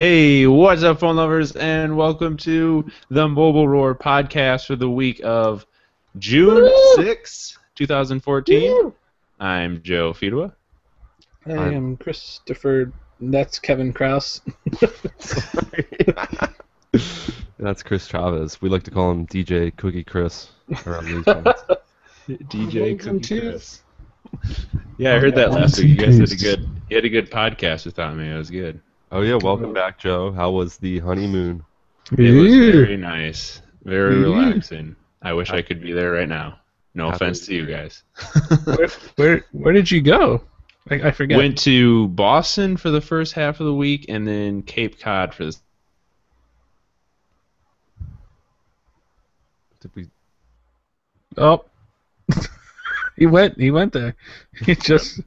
Hey, what's up, phone lovers, and welcome to the Mobile Roar podcast for the week of June Woo! 6, 2014. Woo! I'm Joe Fidua. I am Christopher. That's Kevin Kraus. That's Chris Chavez. We like to call him DJ Cookie Chris around these parts. DJ Welcome Cookie to- Chris. Yeah, I heard that last week. You guys had a good podcast without me. It was good. Oh yeah, welcome back, Joe. How was the honeymoon? It was very nice, very relaxing. I wish I could be there right now. No offense to you guys. Where did you go? I forget. Went to Boston for the first half of the week, and then Cape Cod for the. Did we? Oh, he went there. He just.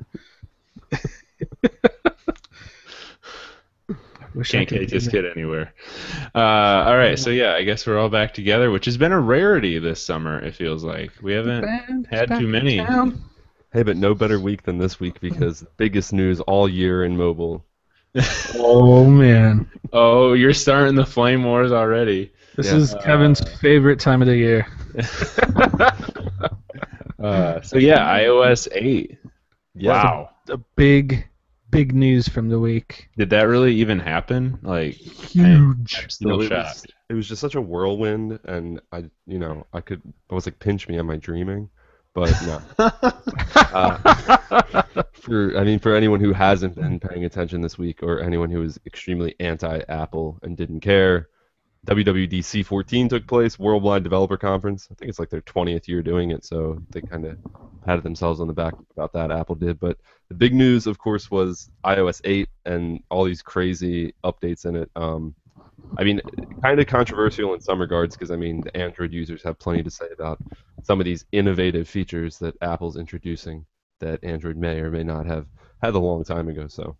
Can't take this kid anywhere. All right, so yeah, I guess we're all back together, which has been a rarity this summer. It feels like we haven't had too many. Hey, but no better week than this week because the biggest news all year in mobile. Oh man! Oh, you're starting the flame wars already. This is Kevin's favorite time of the year. So yeah, iOS 8. Yeah. Wow. A big news from the week. Did that really even happen? Like, Huge. I'm still shocked. It was just such a whirlwind, and I was like, pinch me, am I dreaming? But no. For anyone who hasn't been paying attention this week, or anyone who was extremely anti-Apple and didn't care, WWDC 14 took place, Worldwide Developer Conference. I think it's like their 20th year doing it, so they kind of patted themselves on the back about that. Apple did, but the big news, of course, was iOS 8 and all these crazy updates in it. I mean, kind of controversial in some regards because, I mean, the Android users have plenty to say about some of these innovative features that Apple's introducing that Android may or may not have had a long time ago. So,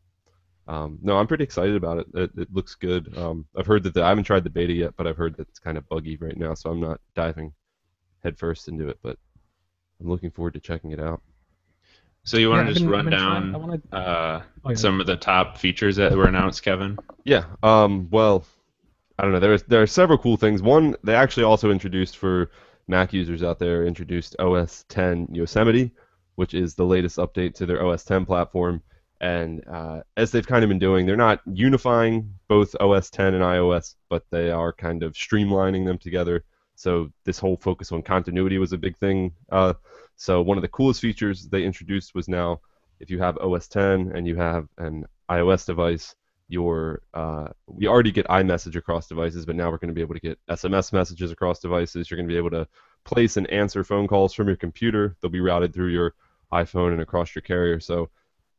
no, I'm pretty excited about it. It looks good. I've heard that I haven't tried the beta yet, but I've heard that it's kind of buggy right now, so I'm not diving headfirst into it, but I'm looking forward to checking it out. So you want to just run down some of the top features that were announced, Kevin? Yeah. Well, I don't know. There are several cool things. One, they actually also introduced for Mac users out there, introduced OS 10 Yosemite, which is the latest update to their OS 10 platform. And as they've kind of been doing, they're not unifying both OS 10 and iOS, but they are kind of streamlining them together. So this whole focus on continuity was a big thing. So one of the coolest features they introduced was now if you have OS 10 and you have an iOS device, we already get iMessage across devices, but now we're going to be able to get SMS messages across devices. You're going to be able to place and answer phone calls from your computer. They'll be routed through your iPhone and across your carrier. So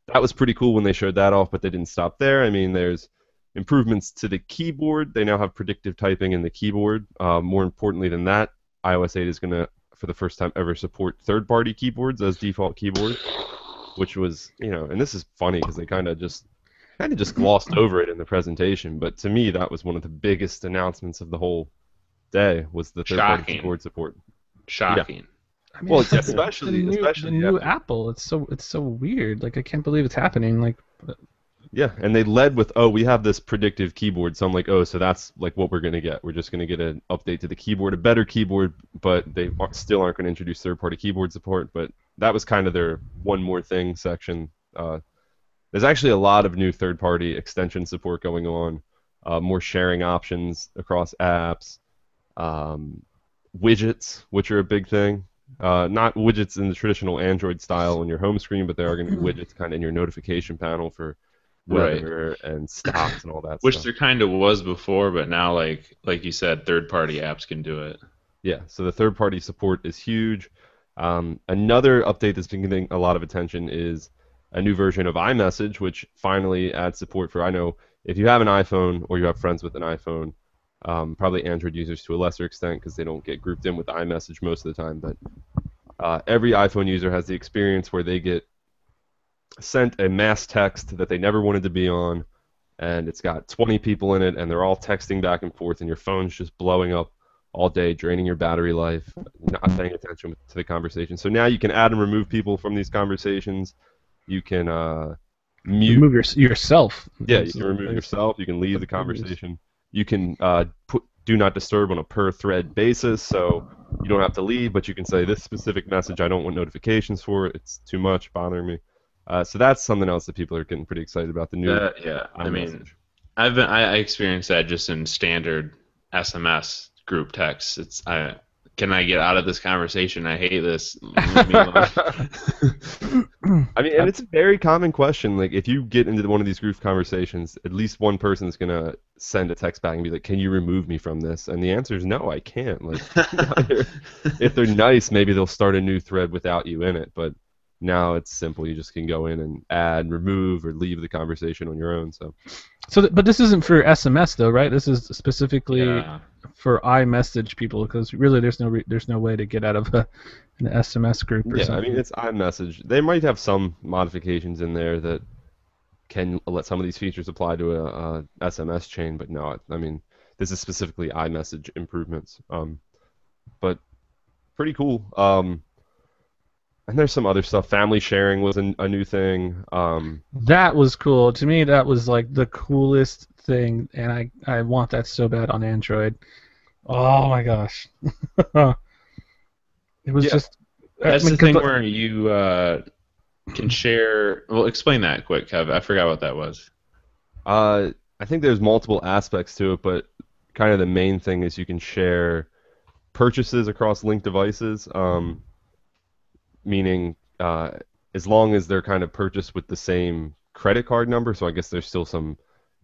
that was pretty cool when they showed that off, but they didn't stop there. I mean, there's improvements to the keyboard. They now have predictive typing in the keyboard. More importantly than that, iOS 8 is going to, for the first time ever, support third-party keyboards as default keyboard, which was, and this is funny because they kind of just glossed over it in the presentation, but to me that was one of the biggest announcements of the whole day was the third-party keyboard support. Shocking. Yeah. I mean, Well, especially the new Apple. It's so weird. Like I can't believe it's happening. Like. Yeah, and they led with, we have this predictive keyboard, so I'm like, so that's like what we're gonna get. We're just gonna get an update to the keyboard, a better keyboard, but they still aren't gonna introduce third-party keyboard support. But that was kind of their one more thing section. There's actually a lot of new third-party extension support going on, more sharing options across apps, widgets, which are a big thing. Not widgets in the traditional Android style on your home screen, but there are going to be widgets kind of in your notification panel for weather and stocks and all that Which stuff. there kind of was before, but now, like you said, third-party apps can do it. Yeah, so the third-party support is huge. Another update that's been getting a lot of attention is a new version of iMessage, which finally adds support for, I know, if you have an iPhone or you have friends with an iPhone, probably Android users to a lesser extent because they don't get grouped in with iMessage most of the time, but every iPhone user has the experience where they get sent a mass text that they never wanted to be on, and it's got 20 people in it, and they're all texting back and forth, and your phone's just blowing up all day, draining your battery life, not paying attention to the conversation. So now you can add and remove people from these conversations. You can mute. Remove yourself. Yeah, you can remove yourself. You can leave the conversation. You can put do not disturb on a per thread basis, so you don't have to leave, but you can say this specific message I don't want notifications for. It's too much, bothering me. So that's something else that people are getting pretty excited about. The new I experienced that just in standard SMS group text. Can I get out of this conversation? I hate this. Leave me alone. I mean, and it's a very common question. Like, if you get into one of these group conversations, at least one person's gonna send a text back and be like, "Can you remove me from this?" And the answer is no, I can't. Like, if they're nice, maybe they'll start a new thread without you in it. But now it's simple. You just can go in and add, remove, or leave the conversation on your own. But this isn't for SMS though, right? This is specifically for iMessage people, because really there's no way to get out of an SMS group or something. I mean, it's iMessage. They might have some modifications in there that can let some of these features apply to a SMS chain, but no, I mean, this is specifically iMessage improvements. But pretty cool. And there's some other stuff. Family sharing was a new thing. That was cool. To me, that was like the coolest thing, and I want that so bad on Android. Oh my gosh. It was just... That's the thing where you can share... Well, explain that quick, Kev. I forgot what that was. I think there's multiple aspects to it, but kind of the main thing is you can share purchases across linked devices. Meaning, as long as they're kind of purchased with the same credit card number, so I guess there's still some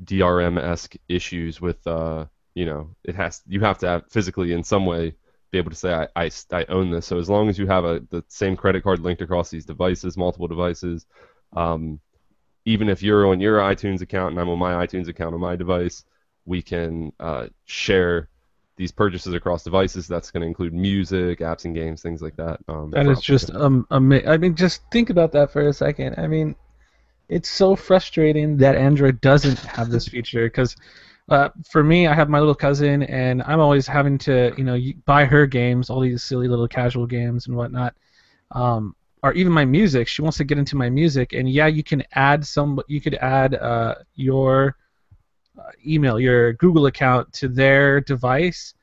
DRM-esque issues with, you have to have physically in some way be able to say I own this. So as long as you have the same credit card linked across these devices, multiple devices, even if you're on your iTunes account and I'm on my iTunes account on my device, we can share these purchases across devices. That's going to include music, apps and games, things like that. That is just amazing. I mean, just think about that for a second. I mean, it's so frustrating that Android doesn't have this feature, because for me, I have my little cousin, and I'm always having to, buy her games, all these silly little casual games and whatnot, or even my music. She wants to get into my music, and yeah, you can add your email, your Google account to their device,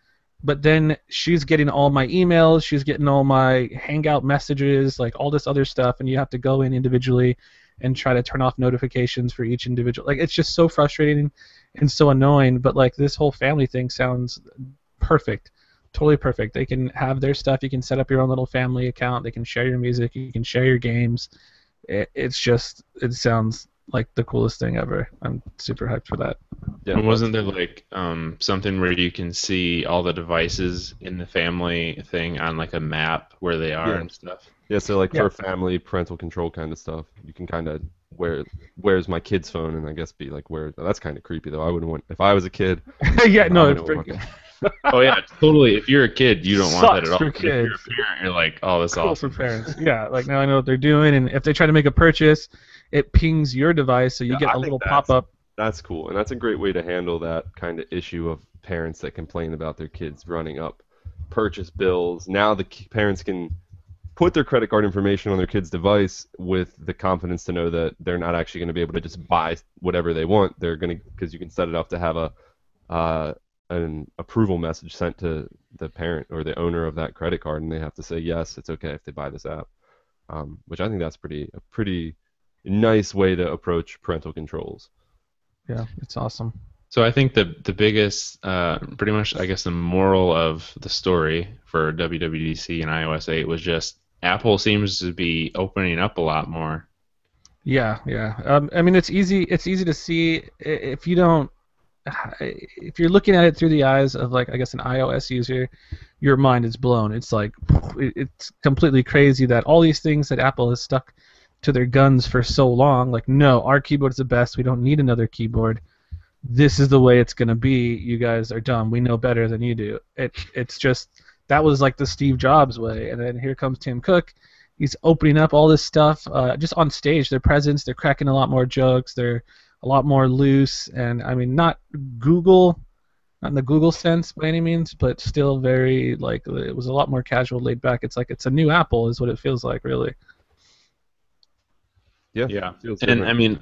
but then she's getting all my emails, she's getting all my Hangout messages, like all this other stuff, and you have to go in individually and try to turn off notifications for each individual. Like, it's just so frustrating and so annoying, but like this whole family thing sounds perfect. Totally perfect. They can have their stuff, you can set up your own little family account, they can share your music, you can share your games. It sounds like the coolest thing ever. I'm super hyped for that. Yeah, wasn't there like something where you can see all the devices in the family thing on like a map where they are and stuff? Yeah, so like for family parental control kind of stuff, you can kind of where's my kid's phone, and I guess be like where. That's kind of creepy though. I wouldn't want if I was a kid. Yeah, no, it's pretty good. Oh yeah, totally. If you're a kid, you don't want that at all. If you're a parent, you're like, oh, that's cool awesome. For parents. Yeah, like now I know what they're doing, and if they try to make a purchase, it pings your device, so you get a little pop-up. That's cool, and that's a great way to handle that kind of issue of parents that complain about their kids running up purchase bills. Now the parents can put their credit card information on their kid's device with the confidence to know that they're not actually going to be able to just buy whatever they want. They're going to, because you can set it up to have an approval message sent to the parent or the owner of that credit card, and they have to say yes, it's okay if they buy this app, which I think that's a pretty nice way to approach parental controls. Yeah, it's awesome. So I think the biggest, pretty much, I guess, the moral of the story for WWDC and iOS 8 was just Apple seems to be opening up a lot more. Yeah. I mean, it's easy to see if you're looking at it through the eyes of, like, I guess, an iOS user, your mind is blown. It's like, it's completely crazy that all these things that Apple has stuck to their guns for so long, like, no, our keyboard is the best, we don't need another keyboard, this is the way it's going to be, you guys are dumb, we know better than you do. It's just, that was like the Steve Jobs way, and then here comes Tim Cook. He's opening up all this stuff just on stage. Their presence, they're cracking a lot more jokes, they're a lot more loose, and I mean, not in the Google sense by any means, but still very, like, it was a lot more casual, laid back. It's like it's a new Apple is what it feels like, really. Yeah, feels and different. I mean,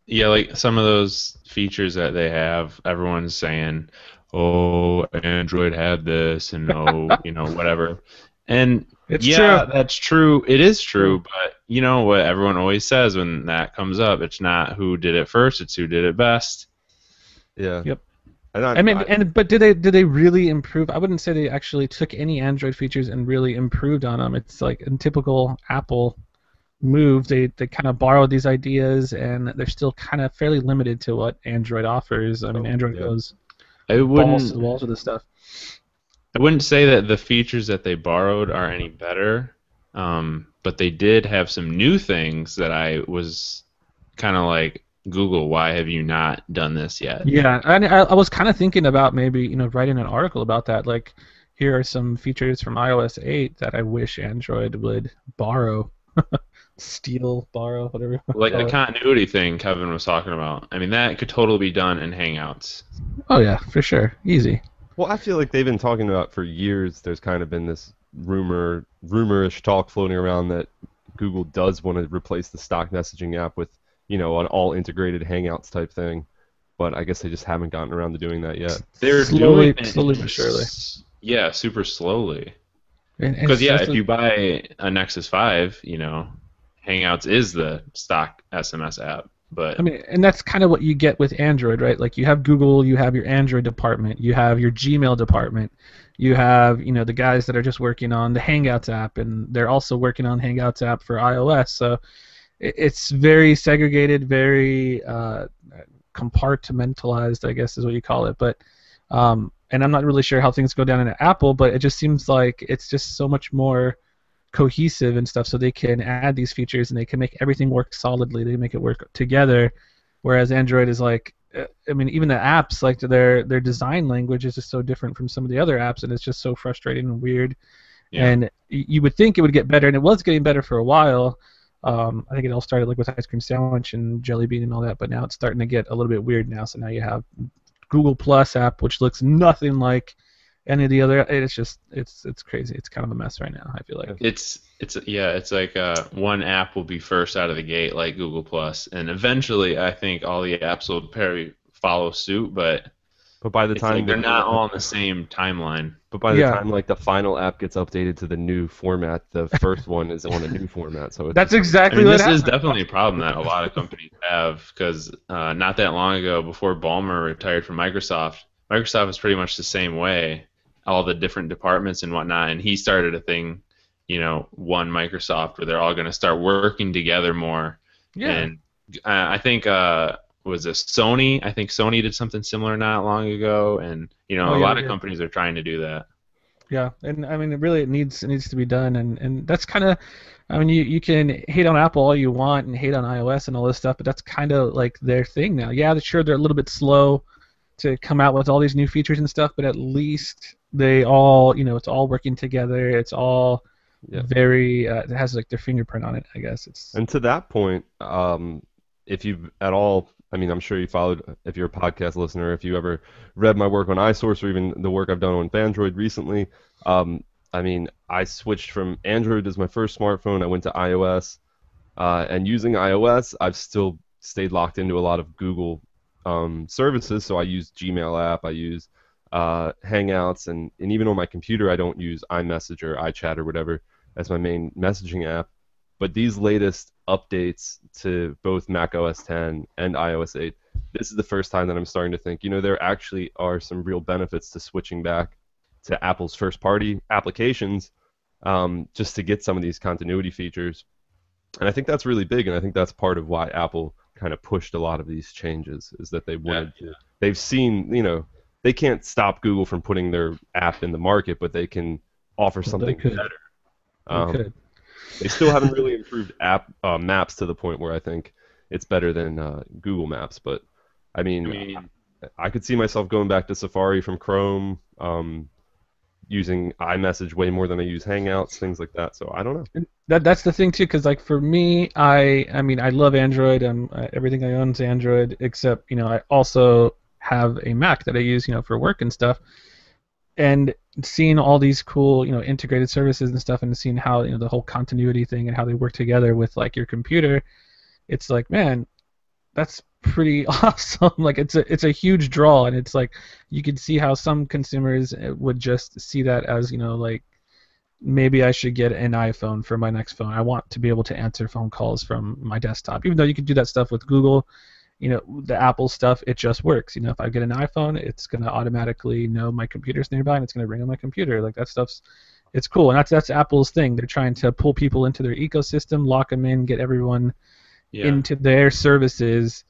yeah, like some of those features that they have, everyone's saying, "Oh, Android had this," and oh, whatever. And It's true. yeah, that's true. It is True. true, but you know what everyone always says when that comes up, it's not who did it first, it's who did it best. Yeah, Yep. and I mean, but did they really improve? I wouldn't say they actually took any Android features and really improved on them. It's like in typical Apple move. They kind of borrowed these ideas, and they're still kind of fairly limited to what Android offers. I mean, oh, Android yeah. goes I balls to wouldn't the walls with this stuff. I wouldn't say that the features that they borrowed are any better, but they did have some new things that I was kind of like, Google, why have you not done this yet? Yeah, and I was kind of thinking about maybe writing an article about that. Like, here are some features from iOS 8 that I wish Android would borrow, steal, borrow, whatever you want to Like the call it. continuity thing Kevin was talking about. I mean, that could totally be done in Hangouts. Oh yeah, for sure, easy. Well, I feel like they've been talking about for years. There's kind of been this rumorish talk floating around that Google does want to replace the stock messaging app with, an all integrated Hangouts type thing. But I guess they just haven't gotten around to doing that yet. They're doing Slowly, slowly but surely. yeah, super slowly. And Because it's yeah, just if you buy a Nexus 5, Hangouts is the stock SMS app. I But mean, and that's kind of what you get with Android, right? Like you have Google, you have your Android department, you have your Gmail department, you have, the guys that are just working on the Hangouts app, and they're also working on Hangouts app for iOS. So it's very segregated, very compartmentalized, I guess is what you call it. But and I'm not really sure how things go down in Apple, but it just seems like it's just so much more cohesive and stuff, so they can add these features and they can make everything work solidly. They make it work together, whereas Android is like, I mean, even the apps, like their design language is just so different from some of the other apps, and it's just so frustrating and weird. yeah, And you would think it would get better, and it was getting better for a while. I think it all started like with Ice Cream Sandwich and Jelly Bean and all that, but now it's starting to get a little bit weird now. So now you have Google Plus app, which looks nothing like any of the other. It's just it's crazy. It's kind of a mess right now, I feel like. it's like one app will be first out of the gate, like Google Plus, and eventually I think all the apps will probably follow suit. But But by the it's like time they're not all on the same timeline. but by the Yeah, time like the final app gets updated to the new format, the first one is on a new format. So it's that's just, I exactly mean, what this is happened. definitely a problem that a lot of companies have because not that long ago, before Ballmer retired from Microsoft, Microsoft was pretty much the same way, all the different departments and whatnot, and he started a thing, one Microsoft, where they're all going to start working together more. Yeah. And I think was this Sony? I think Sony did something similar not long ago, and Oh a yeah, lot they of did. companies are trying to do that. Yeah, and I mean, it needs to be done, and that's kind of, I mean, you can hate on Apple all you want and hate on iOS and all this stuff, but that's kind of like their thing now. Yeah, sure, they're a little bit slow to come out with all these new features and stuff, but at least they all, it's all working together. It's all yeah. very, it has like their fingerprint on it, I guess. It's And to that point, if you've at all, I mean, I'm sure you followed, if you're a podcast listener, if you ever read my work on iSource or even the work I've done on Android recently, I mean, I switched from Android as my first smartphone. I went to iOS, and using iOS, I've still stayed locked into a lot of Google services. So I use Gmail app, I use Hangouts, and even on my computer, I don't use iMessage or iChat or whatever as my main messaging app. But these latest updates to both Mac OS 10 and iOS 8, this is the first time that I'm starting to think, there actually are some real benefits to switching back to Apple's first-party applications, just to get some of these continuity features. And I think that's really big, and I think that's part of why Apple kind of pushed a lot of these changes, is that they wanted to. They've seen, they can't stop Google from putting their app in the market, but they can offer they something could, better. they Um, could. they still haven't really improved app Maps to the point where I think it's better than Google Maps. But I I mean, mean, I could see myself going back to Safari from Chrome, using iMessage way more than I use Hangouts, things like that. So I don't know. And that's the thing too, because like for me, I mean, I love Android. Everything I own is Android, except I also have a Mac that I use, for work and stuff. And seeing all these cool, integrated services and stuff, and seeing how the whole continuity thing and how they work together with like your computer, it's like, man, that's pretty awesome. Like it's a huge draw, and it's like you could see how some consumers would just see that as, like, maybe I should get an iPhone for my next phone. I want to be able to answer phone calls from my desktop. Even though you can do that stuff with Google, the Apple stuff, it just works. If I get an iPhone, it's going to automatically know my computer's nearby, and it's going to ring on my computer. Like, that stuff's, it's cool. And that's Apple's thing. They're trying to pull people into their ecosystem, lock them in, get everyone into their services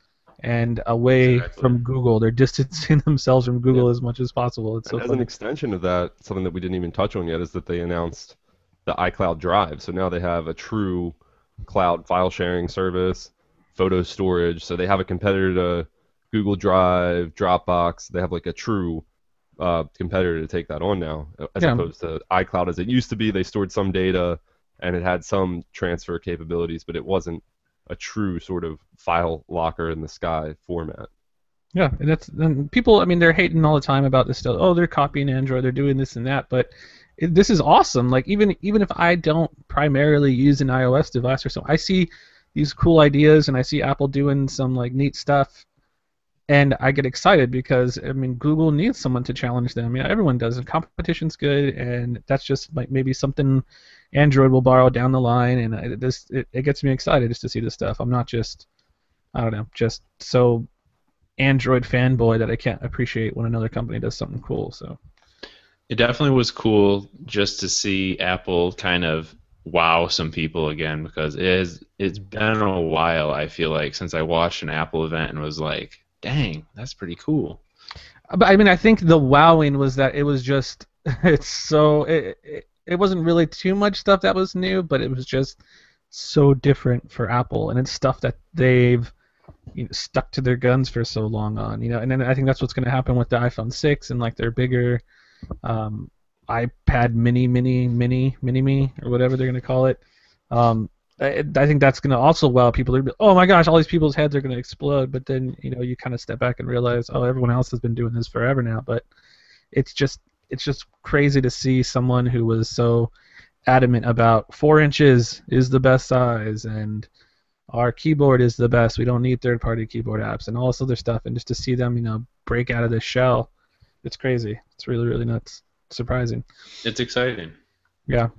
and away from Google. They're distancing themselves from Google as much as possible. It's so as funny. an extension of that, something that we didn't even touch on yet is that they announced the iCloud Drive. So now they have a true cloud file sharing service, photo storage. So they have a competitor to Google Drive, Dropbox. They have like a true competitor to take that on now, as opposed to iCloud as it used to be. They stored some data and it had some transfer capabilities, but it wasn't a true sort of file locker in the sky format. Yeah, and people, I mean, they're hating all the time about this stuff. Oh, they're copying Android, they're doing this and that, but this is awesome. Like, even if I don't primarily use an iOS device or something, I see these cool ideas and I see Apple doing some like neat stuff, and I get excited because, I mean, Google needs someone to challenge them. Everyone does, and competition's good, and that's just like maybe something Android will borrow down the line, and it gets me excited just to see this stuff. I'm not just, I don't know, just so Android fanboy that I can't appreciate when another company does something cool. So it definitely was cool just to see Apple kind of wow some people again, because it's been a while, I feel like, since I watched an Apple event and was like, dang, that's pretty cool. But I mean, I think the wowing was that it was just it wasn't really too much stuff that was new, but it was just so different for Apple, and it's stuff that they've stuck to their guns for so long on, and then I think that's what's going to happen with the iPhone 6 and like their bigger iPad mini or whatever they're going to call it. I think that's going to also wow people. They're, oh my gosh, all these people's heads are going to explode. But then you kind of step back and realize, oh, everyone else has been doing this forever now. But it's just crazy to see someone who was so adamant about 4 inches is the best size and our keyboard is the best. We don't need third-party keyboard apps and all this other stuff. And just to see them, break out of this shell, it's crazy. It's really, really nuts. Surprising. It's exciting. Yeah.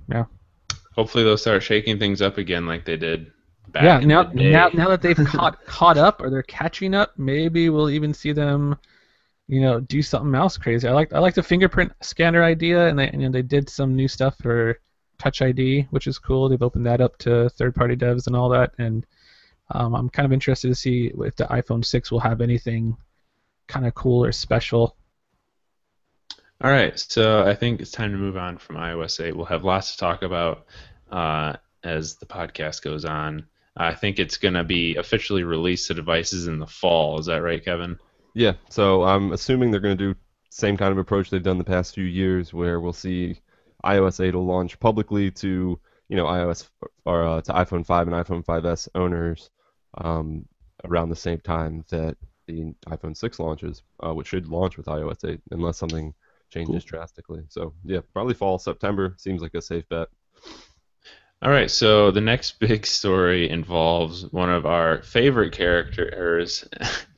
Hopefully they'll start shaking things up again like they did back in now the day. now that they've caught up or they're catching up, maybe we'll even see them, do something else crazy. I like the fingerprint scanner idea, and they did some new stuff for Touch ID, which is cool. They've opened that up to third-party devs and all that, and I'm kind of interested to see if the iPhone 6 will have anything kind of cool or special. All right, so I think it's time to move on from iOS 8. We'll have lots to talk about as the podcast goes on. I think it's going to be officially released to devices in the fall. Is that right, Kevin? Yeah, so I'm assuming they're going to do the same kind of approach they've done the past few years, where we'll see iOS 8 will launch publicly to iOS or to iPhone 5 and iPhone 5s owners around the same time that the iPhone 6 launches, which should launch with iOS 8 unless something changes drastically. So yeah, probably fall, September seems like a safe bet. All right, so the next big story involves one of our favorite characters.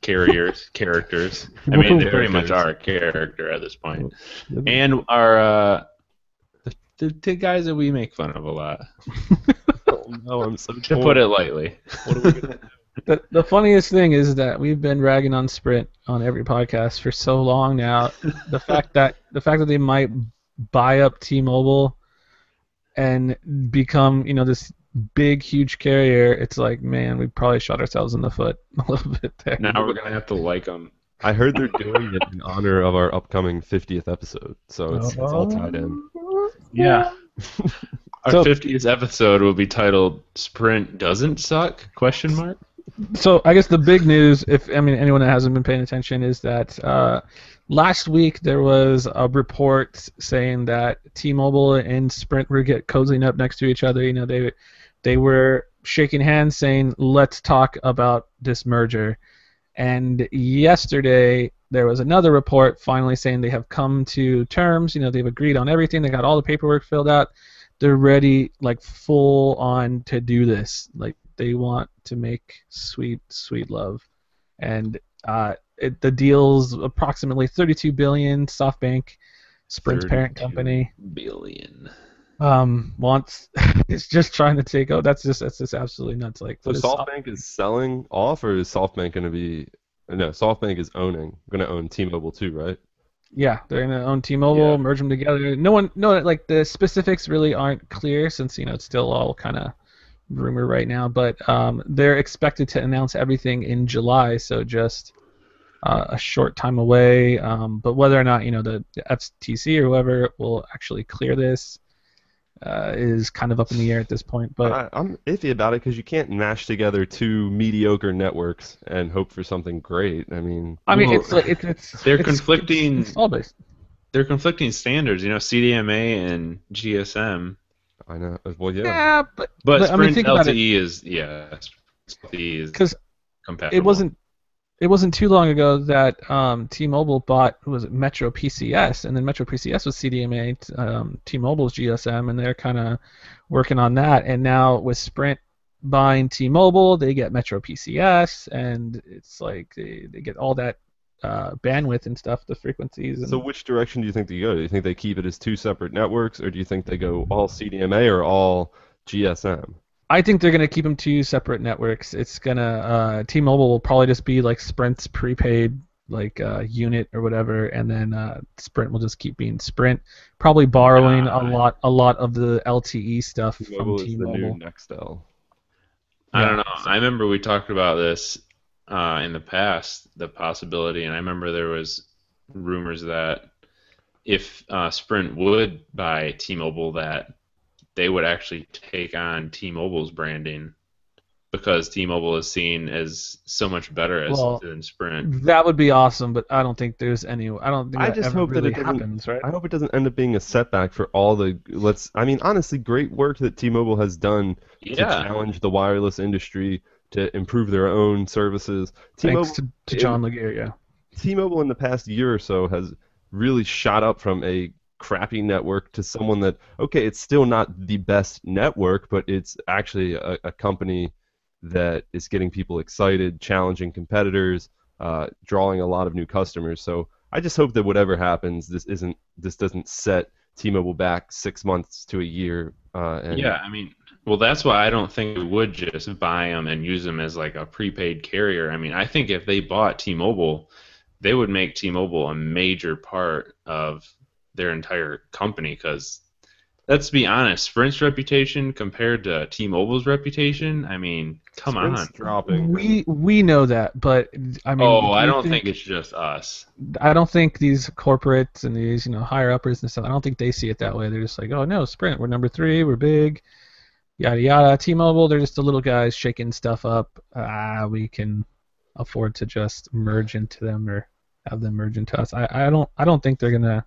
I mean, they very much are a character at this point, and our the guys that we make fun of a lot. Oh no, I'm so to put it lightly. What are we gonna do? The funniest thing is that we've been ragging on Sprint on every podcast for so long now. The fact that they might buy up T-Mobile and become, this big, huge carrier, it's like, man, we probably shot ourselves in the foot a little bit there. Now we're gonna have to like them. I heard they're doing it in honor of our upcoming 50th episode, so it's all tied in. Yeah. Our 50th episode will be titled "Sprint Doesn't Suck?" ? So I guess the big news, if anyone that hasn't been paying attention, is that last week there was a report saying that T-Mobile and Sprint were cozying up next to each other. They were shaking hands, saying, "Let's talk about this merger." And yesterday there was another report finally saying they have come to terms. They've agreed on everything. They got all the paperwork filled out. They're ready, like full on, to do this. Like they want to make sweet, sweet love, and the deal's approximately 32 billion. SoftBank, Sprint's parent 32 company, billion. wants is just trying to take. Oh, that's just absolutely nuts. Like, So what is SoftBank is selling off, or is SoftBank going to be? No, SoftBank is going to own T-Mobile too, right? Yeah, they're gonna own T-Mobile, Yeah. merge them together. No, like the specifics really aren't clear since it's still all kind of rumor right now. But they're expected to announce everything in July, so just a short time away. But whether or not the FTC or whoever will actually clear this is kind of up in the air at this point. But I'm iffy about it because you can't mash together two mediocre networks and hope for something great. I mean, I mean, Well, it's they're it's conflicting. It's all based. They're conflicting standards. CDMA and GSM. I know. Well, yeah. Yeah, But I mean, Sprint think about it, LTE is LTE is because compatible. it wasn't too long ago that T-Mobile bought, who was it, Metro PCS, and then Metro PCS was CDMA, T-Mobile's GSM, and they're kind of working on that. And now with Sprint buying T-Mobile, they get Metro PCS, and it's like they get all that bandwidth and stuff, the frequencies. And So which direction do you think they go? Do you think they keep it as two separate networks, or do you think they go all CDMA or all GSM? I think they're gonna keep them two separate networks. It's gonna T-Mobile will probably just be like Sprint's prepaid like unit or whatever, and then Sprint will just keep being Sprint, probably borrowing Nah. a lot of the LTE stuff from T-Mobile is the new T-Mobile. Nextel. I don't Yeah. know. I remember we talked about this in the past, the possibility, and I remember there was rumors that if Sprint would buy T-Mobile, that they would actually take on T-Mobile's branding because T-Mobile is seen as so much better Well, than Sprint. that would be awesome, but I don't think there's any. I don't think I that just ever hope that really it doesn't. happens, right? I hope it doesn't end up being a setback for all the. I mean, honestly, great work that T-Mobile has done to Yeah, challenge the wireless industry to improve their own services. Thanks T-Mobile, to John Laguerre, yeah. T-Mobile in the past year or so has really shot up from a crappy network to someone that, okay, it's still not the best network, but it's actually a company that is getting people excited, challenging competitors, drawing a lot of new customers. So I just hope that whatever happens, this doesn't set T-Mobile back 6 months to a year. And yeah. I mean, well, that's why I don't think we would just buy them and use them as like a prepaid carrier. I mean, I think if they bought T-Mobile, they would make T-Mobile a major part of their entire company because let's be honest, Sprint's reputation compared to T-Mobile's reputation, I mean, come Sprint's on. dropping. We know that, but I mean, Oh, do I you don't think it's just us. I don't think these corporates and these higher uppers and stuff. I don't think they see it that way. They're just like, oh no, Sprint, we're number 3, we're big, yada yada. T-Mobile, they're just the little guys shaking stuff up. We can afford to just merge into them or have them merge into us. I don't think they're gonna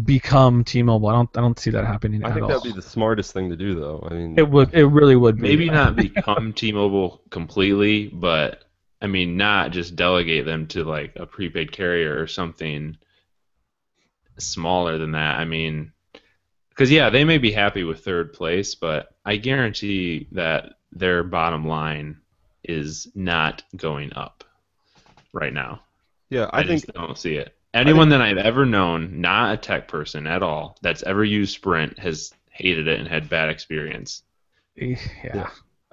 become T-Mobile. I don't see that happening I at think all. that'd be the smartest thing to do, though. I mean, It really would be. Maybe not become T-Mobile completely, but I mean, not just delegate them to like a prepaid carrier or something smaller than that. I mean, because yeah, they may be happy with third place, but I guarantee that their bottom line is not going up right now. yeah, I I think just don't see it. Anyone that I've ever known, not a tech person at all, that's ever used Sprint has hated it and had bad experience. Yeah.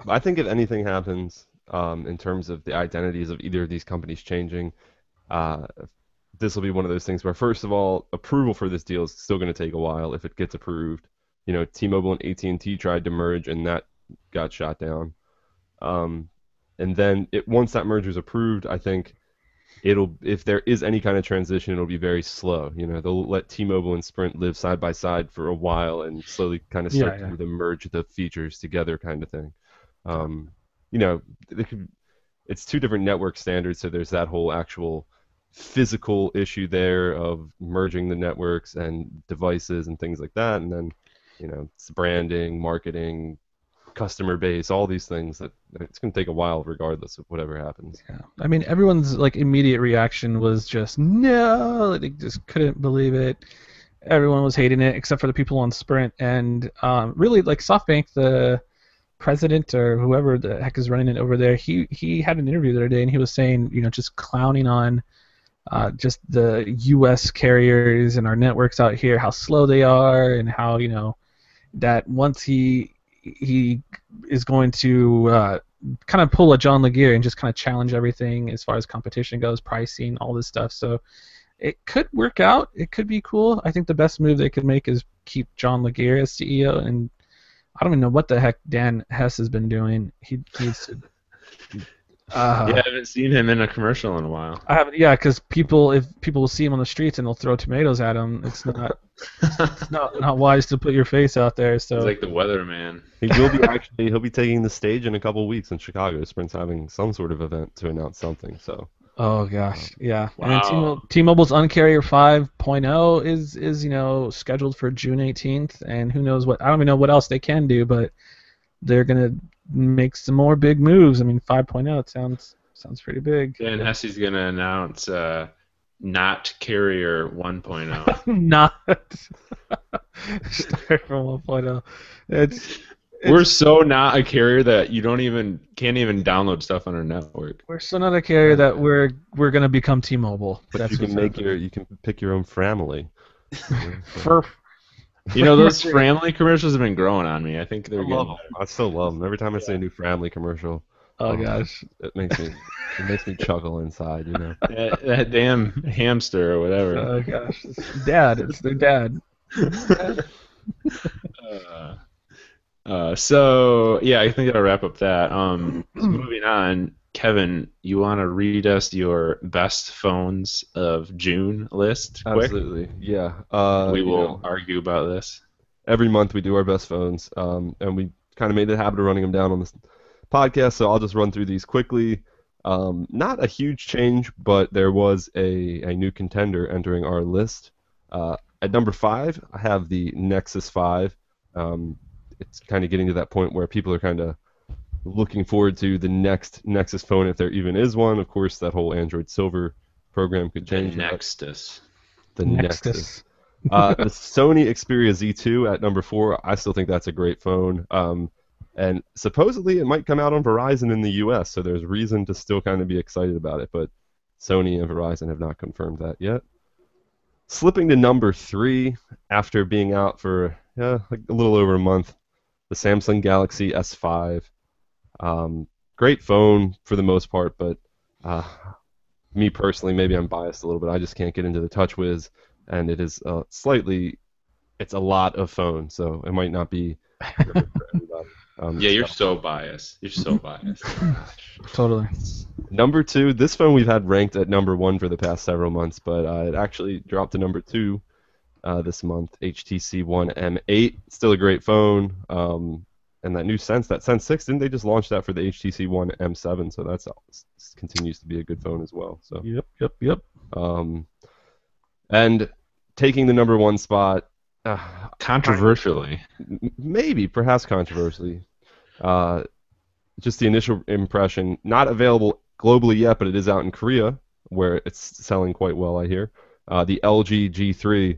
I think if anything happens in terms of the identities of either of these companies changing, this will be one of those things where, first of all, approval for this deal is still going to take a while if it gets approved. T-Mobile and AT&T tried to merge, and that got shot down. And then once that merger is approved, I think if there is any kind of transition, it'll be very slow. They'll let T-Mobile and Sprint live side by side for a while and slowly kind of start Yeah. to merge the features together, kind of thing. It's two different network standards, so there's that whole actual physical issue there of merging the networks and devices and things like that, and then it's branding, marketing, customer base, all these things that it's going to take a while regardless of whatever happens. Yeah. I mean, everyone's like immediate reaction was just no. They just couldn't believe it. Everyone was hating it except for the people on Sprint, and really like SoftBank, the president or whoever the heck is running it over there, he had an interview the other day, and he was saying, just clowning on just the U.S. carriers and our networks out here, how slow they are, and how that once he is going to kind of pull a John Laguerre and just kind of challenge everything as far as competition goes, pricing, all this stuff. So it could work out. It could be cool. I think the best move they could make is keep John Laguerre as CEO, and I don't even know what the heck Dan Hess has been doing. He needs to. Yeah, I haven't seen him in a commercial in a while. I haven't. Yeah, because if people will see him on the streets and they'll throw tomatoes at him, it's not wise to put your face out there. So he's like the weatherman. He'll be taking the stage in a couple weeks in Chicago. Sprint's having some sort of event to announce something. So. Oh gosh, yeah. Wow. And then T-Mobile's Uncarrier 5.0 is scheduled for June 18th, and who knows what? I don't even know what else they can do, but they're gonna make some more big moves. I mean, 5.0 sounds pretty big. Dan Hesse's gonna announce not Carrier 1.0. Not start from 1.0. We're so not a carrier that you can't even download stuff on our network. We're so not a carrier that we're gonna become T-Mobile. But you can pick your own family. Those Framley commercials have been growing on me. I think they're good. I still love them. Every time I see a new Framley commercial, oh gosh, it makes me chuckle inside. That damn hamster or whatever. Oh gosh, it's their dad. So yeah, I think that'll wrap up that. Moving on, Kevin, you want to read us your best phones of June list? Quick? Absolutely, yeah. We will argue about this. Every month we do our best phones, and we kind of made a habit of running them down on this podcast. So I'll just run through these quickly. Not a huge change, but there was a new contender entering our list. At number 5, I have the Nexus 5. It's kind of getting to that point where people are kind of looking forward to the next Nexus phone, if there even is one. Of course, that whole Android Silver program could change. The Nexus. The Nexus. The Sony Xperia Z2 at number 4. I still think that's a great phone. And supposedly it might come out on Verizon in the U.S., so there's reason to still kind of be excited about it. But Sony and Verizon have not confirmed that yet. Slipping to number 3 after being out for like a little over a month, the Samsung Galaxy S5. Great phone for the most part, but me personally, maybe I'm biased a little bit. I just can't get into the TouchWiz, and it is it's a lot of phone, so it might not be perfect for everybody. You're so biased. You're so biased. Totally. Number 2, this phone we've had ranked at number 1 for the past several months, but it actually dropped to number 2 this month. HTC One M8, still a great phone. And that new Sense 6, didn't they just launch that for the HTC One M7? So that continues to be a good phone as well. So Yep. And taking the number 1 spot, controversially, perhaps controversially, just the initial impression, not available globally yet, but it is out in Korea, where it's selling quite well, I hear. The LG G3,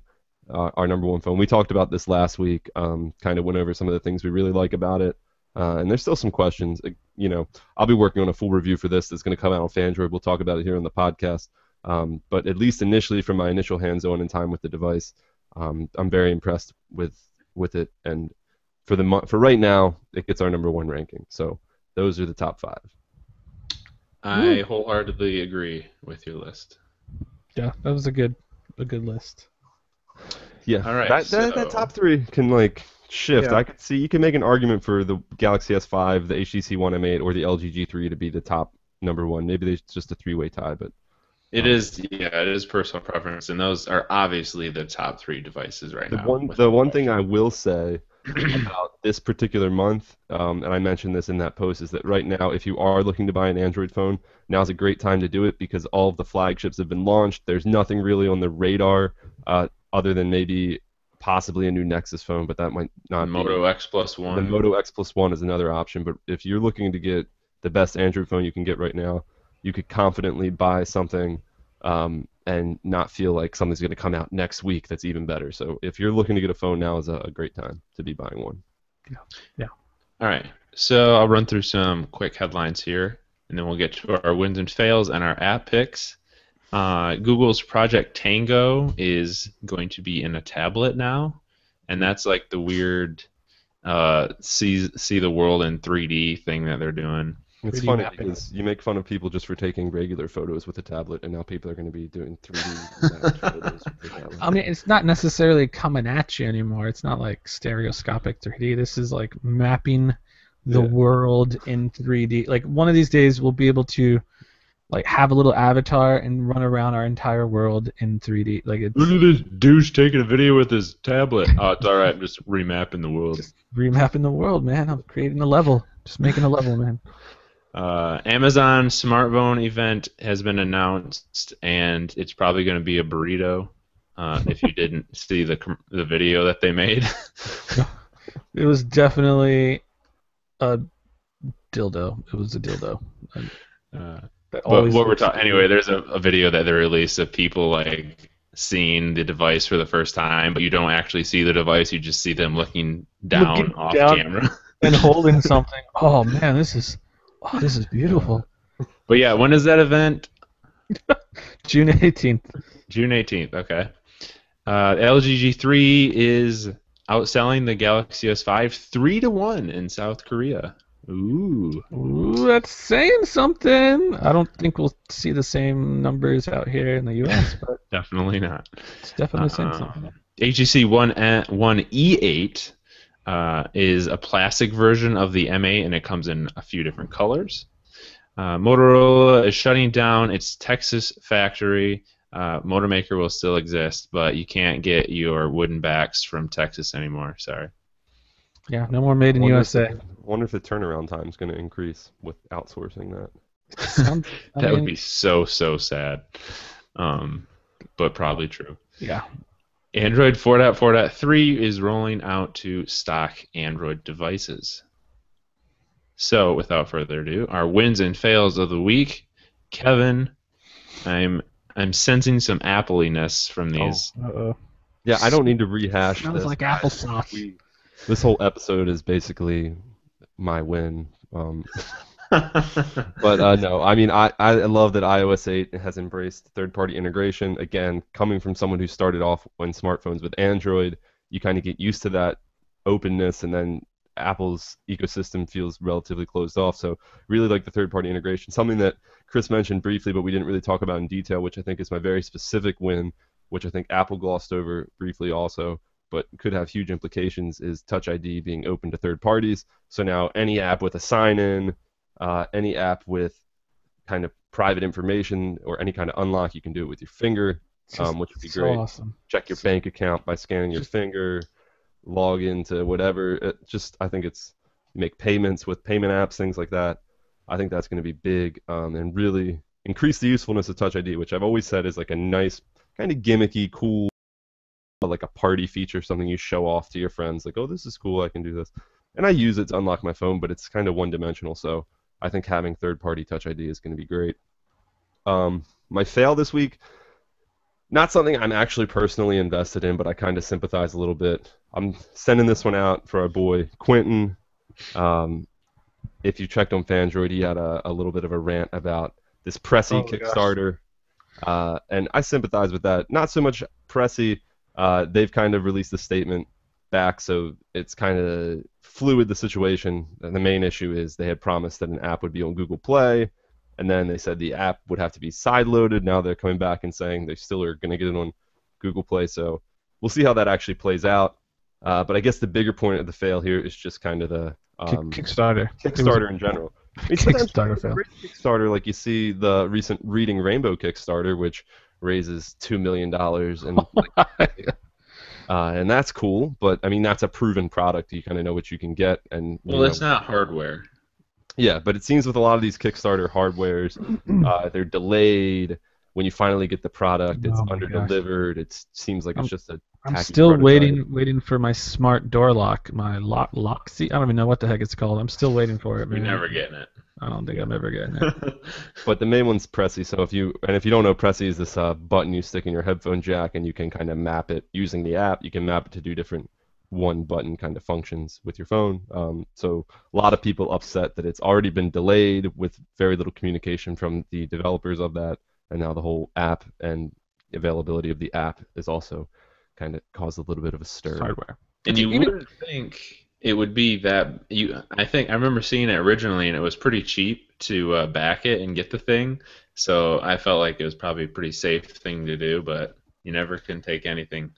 our number 1 phone. We talked about this last week, kind of went over some of the things we really like about it, and there's still some questions. I'll be working on a full review for this that's going to come out on Fandroid. We'll talk about it here on the podcast. But at least initially, from my initial hands-on and time with the device, I'm very impressed with it, and for right now, it gets our number 1 ranking. So those are the top 5. I wholeheartedly agree with your list. Yeah, that was a good list. Yeah, all right, that top 3 can shift. Yeah. I could see you can make an argument for the Galaxy S5, the HTC One M8, or the LG G3 to be the top number 1. Maybe there's just a 3-way tie, but it is personal preference, and those are obviously the top 3 devices right now. The one thing I will say about this particular month, and I mentioned this in that post, is that right now, if you are looking to buy an Android phone, now's a great time to do it because all of the flagships have been launched. There's nothing really on the radar other than maybe possibly a new Nexus phone, but that might not be. Moto X Plus 1. The Moto X Plus 1 is another option, but if you're looking to get the best Android phone you can get right now, you could confidently buy something and not feel like something's going to come out next week that's even better. So if you're looking to get a phone, now is a great time to be buying one. Yeah. All right. So I'll run through some quick headlines here, and then we'll get to our wins and fails and our app picks. Google's Project Tango is going to be in a tablet now, and that's like the weird see the world in 3D thing that they're doing. It's 3D funny mapping. because you make fun of people just for taking regular photos with a tablet, and now people are going to be doing 3D mapped photos with their tablet. I mean, it's not necessarily coming at you anymore. It's not like stereoscopic 3D. This is like mapping the Yeah. world in 3D. Like one of these days, we'll be able to like have a little avatar and run around our entire world in 3D. Like it's Look at this douche taking a video with his tablet. Oh, it's all right. I'm just remapping the world. just remapping the world, man. I'm creating a level, just making a level, man. Amazon smartphone event has been announced, and it's probably going to be a burrito. If you didn't see the video that they made, It was definitely a dildo. It was a dildo. And that but always what we're looks talking good. anyway, there's a video that they released of people like seeing the device for the first time, but you don't actually see the device. You just see them looking down Looking off down. camera. And holding something. Oh man, this is beautiful. But yeah, when is that event? June 18th. June 18th. Okay. LG G3 is outselling the Galaxy S5 3-1 in South Korea. Ooh. Ooh, that's saying something. I don't think we'll see the same numbers out here in the U.S., but Definitely not. it's definitely saying Uh, something. HTC One E8 is a plastic version of the M8, and it comes in a few different colors. Motorola is shutting down its Texas factory. Motormaker will still exist, but you can't get your wooden backs from Texas anymore. Sorry. Yeah, no more made in Wonder USA. Wonder if the turnaround time is going to increase with outsourcing that. Sounds- I That would mean, be so sad, but probably true. yeah. Android 4.4.3 is rolling out to stock Android devices. So, without further ado, our wins and fails of the week. Kevin, I'm sensing some appliness from these. Uh-oh. Yeah, I don't need to rehash Smells this. like applesauce. This whole episode is basically my win. But no, I mean, I love that iOS 8 has embraced third-party integration. Again, coming from someone who started off when smartphones with Android, you kind of get used to that openness, and then Apple's ecosystem feels relatively closed off. So really like the third-party integration. Something that Chris mentioned briefly, but we didn't really talk about in detail, which I think is my very specific win, which I think Apple glossed over briefly also, but could have huge implications, is Touch ID being open to third parties. So now any app with a sign-in, any app with kind of private information or any kind of unlock, you can do it with your finger, It's just which would be so great. awesome. Check your bank account by scanning your finger, log into whatever. I think it's make payments with payment apps, things like that. I think that's going to be big and really increase the usefulness of Touch ID, which I've always said is like a nice, kind of gimmicky, cool, like a party feature, something you show off to your friends, like, oh, this is cool, I can do this. And I use it to unlock my phone, but it's kind of one-dimensional, so I think having third-party Touch ID is going to be great. My fail this week, not something I'm actually personally invested in, but I kind of sympathize a little bit. I'm sending this one out for our boy Quentin. If you checked on Fandroid, he had a little bit of a rant about this Pressy Kickstarter, and I sympathize with that. Not so much Pressy. They've kind of released a statement back, so it's kind of fluid, the situation. And the main issue is they had promised that an app would be on Google Play, and then they said the app would have to be side-loaded. Now they're coming back and saying they still are going to get it on Google Play, so we'll see how that actually plays out. But I guess the bigger point of the fail here is just kind of the Kickstarter. Kickstarter in general. I mean, sometimes Kickstarter fail. great Kickstarter, like you see the recent Reading Rainbow Kickstarter, which raises $2 million, and that's cool. But I mean, that's a proven product. You kind of know what you can get, and Well, it's not hardware. yeah. But it seems with a lot of these Kickstarter hardwares, they're delayed. When you finally get the product, it's Oh my under-delivered. It seems like it's just a I'm tacky still prototype. waiting for my smart door lock, my Loxy. I don't even know what the heck it's called. I'm still waiting for it, You're man. never getting it. I don't think I'm ever getting it. But the main one's Pressy. So if you don't know, Pressy is this button you stick in your headphone jack, and you can kind of map it using the app. You can map it to do different one button kind of functions with your phone. So a lot of people upset that it's already been delayed with very little communication from the developers of that, and now the whole app and availability of the app is also kind of caused a little bit of a stir. Hardware. And you wouldn't think it would be that I think I remember seeing it originally, and it was pretty cheap to back it and get the thing. So I felt like it was probably a pretty safe thing to do, but you never can take anything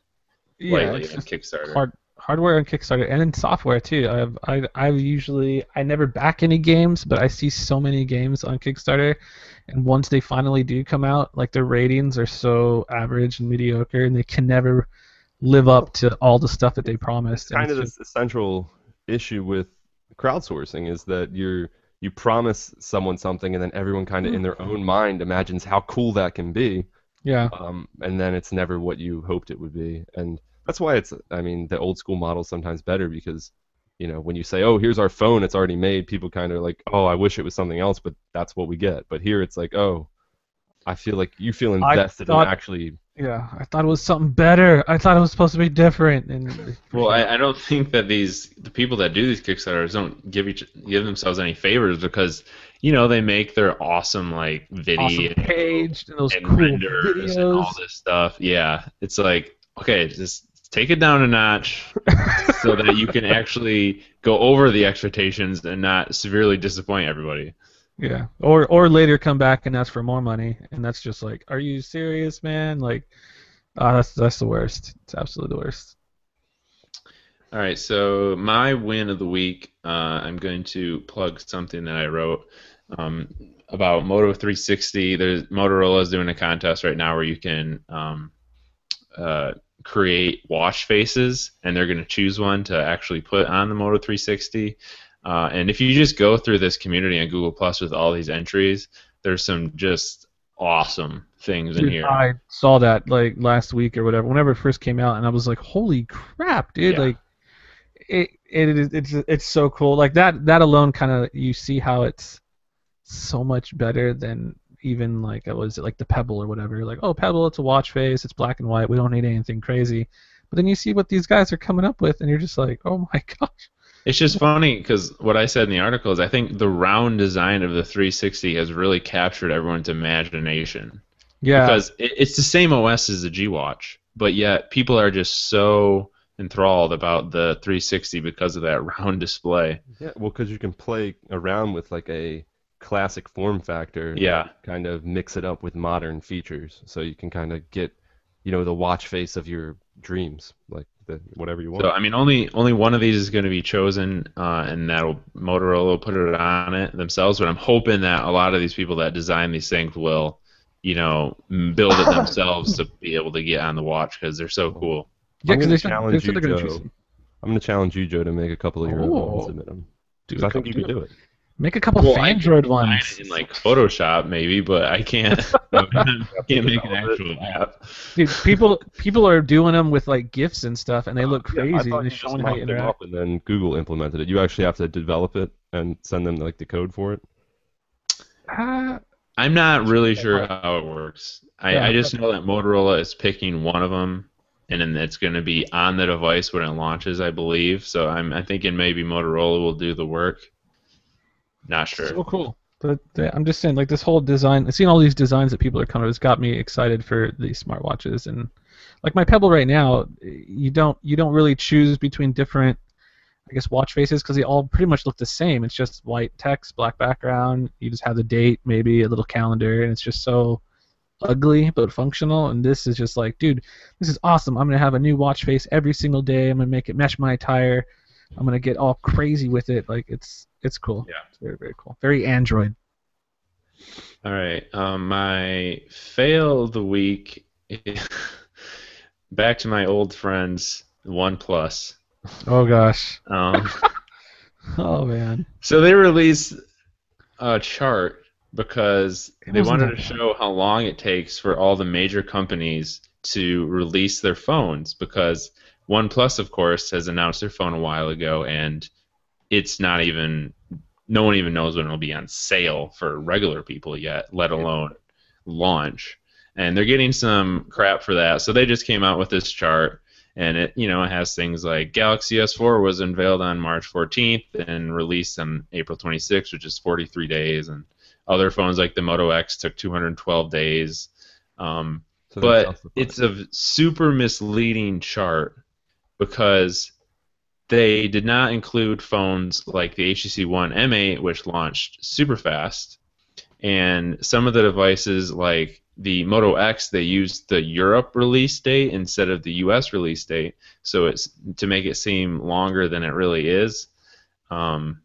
lightly on Kickstarter. Hardware on Kickstarter and in software too. I never back any games, but I see so many games on Kickstarter, and once they finally do come out, like their ratings are so average and mediocre, and they can never live up to all the stuff that they promised. Kind of the central issue with crowdsourcing is that you promise someone something, and then everyone kind of in their own mind imagines how cool that can be. Yeah. And then it's never what you hoped it would be, and that's why the old school model is sometimes better because, when you say, oh, here's our phone, it's already made, people kind of like, oh, I wish it was something else, but that's what we get. But here it's like, oh, I feel like you feel invested in actually. Yeah, I thought it was something better. I thought it was supposed to be different. And well, I don't think that the people that do these Kickstarters don't give themselves any favors because they make their awesome video page and those and cool renders videos and all this stuff. Yeah, it's like, okay, just take it down a notch so that you can actually go over the expectations and not severely disappoint everybody. Yeah, or later come back and ask for more money, and that's just like, are you serious, man? Like, that's the worst. It's absolutely the worst. All right, so my win of the week, I'm going to plug something that I wrote about Moto 360. Motorola is doing a contest right now where you can create watch faces, and they're going to choose one to actually put on the Moto 360. And if you just go through this community on Google Plus with all these entries, there's some just awesome things in here. I saw that last week or whatever, whenever it first came out, and I was like, "Holy crap, dude!" Yeah. Like, it's so cool. Like that alone, kind of you see how it's so much better than even like the Pebble or whatever. You're like, oh, Pebble, it's a watch face, it's black and white. We don't need anything crazy. But then you see what these guys are coming up with, and you're just like, oh my gosh. It's just funny because what I said in the article is I think the round design of the 360 has really captured everyone's imagination. Yeah. Because it's the same OS as the G-Watch, but yet people are just so enthralled about the 360 because of that round display. Yeah, well, because you can play around with like a classic form factor. Yeah. Kind of mix it up with modern features, so you can kind of get, the watch face of your dreams, like whatever you want. So only one of these is going to be chosen, and Motorola will put it on it themselves. But I'm hoping that a lot of these people that design these things will, build it themselves to be able to get on the watch because they're so cool. Yeah, because I'm going to challenge you, Joe, to make a couple of your own and submit them. Because I think you can do it. Make a couple Android ones. In Photoshop maybe, but I can't. I can't make an actual app. Dude, people are doing them with GIFs and stuff, and they look crazy. I thought and you just mocked them up, and then Google implemented it. You actually have to develop it and send them the code for it. I'm not really sure how it works. I just know that Motorola is picking one of them, and then it's going to be on the device when it launches, I believe. So I'm thinking maybe Motorola will do the work. Not sure. So cool. But I'm just saying, this whole design, seeing all these designs that people are coming up has got me excited for these smartwatches. And my Pebble right now, you don't really choose between different, watch faces because they all pretty much look the same. It's just white text, black background. You just have the date, maybe a little calendar, and it's just so ugly but functional. And this is just dude, this is awesome. I'm gonna have a new watch face every single day. I'm gonna make it match my attire. I'm gonna get all crazy with it. It's cool. Yeah. It's very, very cool. Very Android. All right. My fail of the week. Back to my old friends, OnePlus. Oh gosh. Oh man. So they released a chart because they wanted to show how long it takes for all the major companies to release their phones, because OnePlus, of course, has announced their phone a while ago, and it's not even, no one even knows when it'll be on sale for regular people yet, let alone launch. And they're getting some crap for that. So they just came out with this chart, and it it has things like Galaxy S4 was unveiled on March 14th and released on April 26th, which is 43 days, and other phones like the Moto X took 212 days. So they But justify it's it. a super misleading chart because they did not include phones like the HTC One M8, which launched super fast, and some of the devices like the Moto X, they used the Europe release date instead of the US release date, so it's to make it seem longer than it really is. Um,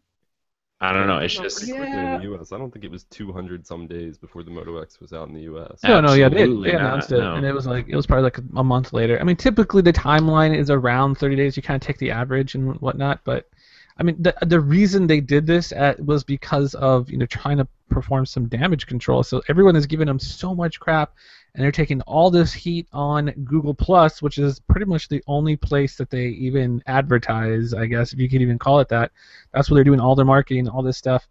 I don't Yeah, know. it It's came out pretty just quickly in Yeah. the U.S. I don't think it was 200 some days before the Moto X was out in the U.S. No, yeah, absolutely they announced not. it, and No. it was probably like a month later. I mean, typically the timeline is around 30 days. You kind of take the average and whatnot, but I mean, the reason they did this was because of trying to perform some damage control. So everyone is giving them so much crap, and they're taking all this heat on Google Plus, which is pretty much the only place that they even advertise, I guess, if you could even call it that. That's where they're doing all their marketing, all this stuff,